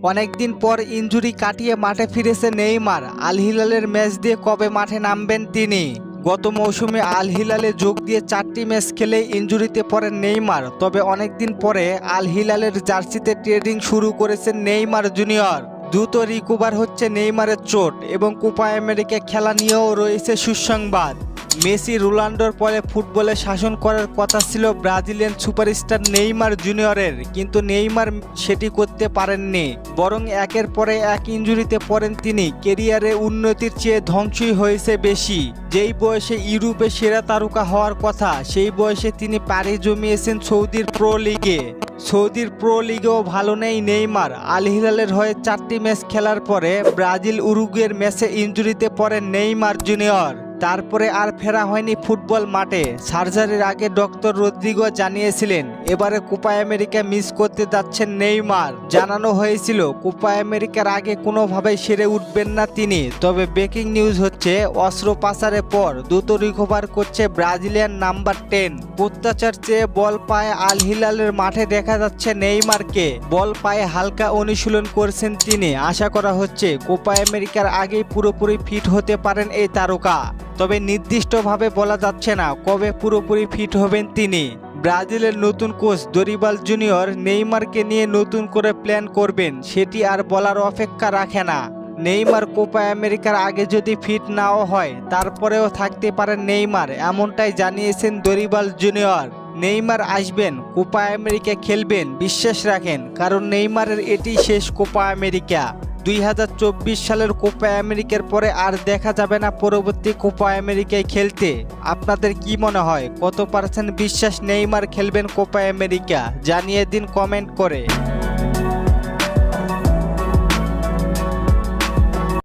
অনেকদিন পর ইনজুরি কাটিয়ে মাঠে ফিরেছে নেইমার। আল হিলালের ম্যাচ দিয়ে কবে মাঠে নামবেন তিনি? গত মৌসুমে আল হিলালে যোগ দিয়ে 4টি ম্যাচ খেলে ইনজুরিতে পড়েন নেইমার। তবে অনেকদিন পরে আল হিলালের জার্সিতে ট্রেডিং শুরু করেছেন নেইমার জুনিয়র। দ্রুত রিকভার হচ্ছে নেইমারের চোট এবং কোপা আমেরিকা খেলা নিয়েও রয়েছে সুসংবাদ। মেসি রোনাল্ডোর পরে ফুটবলে শাসন করার কথা ছিল ব্রাজিলিয়ান সুপারস্টার নেইমার জুনিয়রের, কিন্তু নেইমার সেটি করতে পারেননি। বরং একের পরে এক ইনজুরিতে পড়েন তিনি। কেরিয়ারে উন্নতির চেয়ে ধ্বংসই হয়েছে বেশি। যেই বয়সে ইউরোপে সেরা তারকা হওয়ার কথা, সেই বয়সে তিনি পাড়ি জমিয়েছেন সৌদির প্রো লিগে। সৌদির প্রো লিগেও ভালো নেই নেইমার। আল হিলালের হয়ে 4টি ম্যাচ খেলার পরে ব্রাজিল উরুগুয়ের ম্যাচে ইনজুরিতে পড়েন নেইমার জুনিয়র। তারপরে আর ফেরা হয়নি ফুটবল মাঠে। সার্জারির আগে ডক্টর রদ্রিগো জানিয়েছিলেন এবারে কোপা আমেরিকা মিস করতে যাচ্ছেন নেইমার। জানানো হয়েছিল কোপা আমেরিকার আগে কোনোভাবেই সেরে উঠবেন না তিনি। তবে ব্রেকিং নিউজ হচ্ছে অস্ত্রোপচারের পর দ্রুত রিকভার করছে ব্রাজিলিয়ান নাম্বার 10। প্রত্যাচার চেয়ে বল পায়ে আল হিলালের মাঠে দেখা যাচ্ছে নেইমারকে। বল পায়ে হালকা অনুশীলন করছেন তিনি। আশা করা হচ্ছে কোপা আমেরিকার আগেই পুরোপুরি ফিট হতে পারেন এই তারকা। তবে নির্দিষ্টভাবে বলা যাচ্ছে না কবে পুরোপুরি ফিট হবেন তিনি। ব্রাজিলের নতুন কোচ দরিবাল জুনিয়র নেইমারকে নিয়ে নতুন করে প্ল্যান করবেন, সেটি আর বলার অপেক্ষা রাখে না। নেইমার কোপা আমেরিকার আগে যদি ফিট নাও হয় তারপরেও থাকতে পারেন নেইমার, এমনটাই জানিয়েছেন দরিবাল জুনিয়র। নেইমার আসবেন, কোপা আমেরিকা খেলবেন, বিশ্বাস রাখেন, কারণ নেইমারের এটি শেষ কোপা আমেরিকা। 2024 সালের কোপা আমেরিকার পরে আর দেখা যাবে না পরবর্তী কোপা আমেরিকায় খেলতে। আপনাদের কি মনে হয়, কত % বিশ্বাস নেইমার খেলবেন কোপা আমেরিকা? জানিয়ে দিন কমেন্ট করে।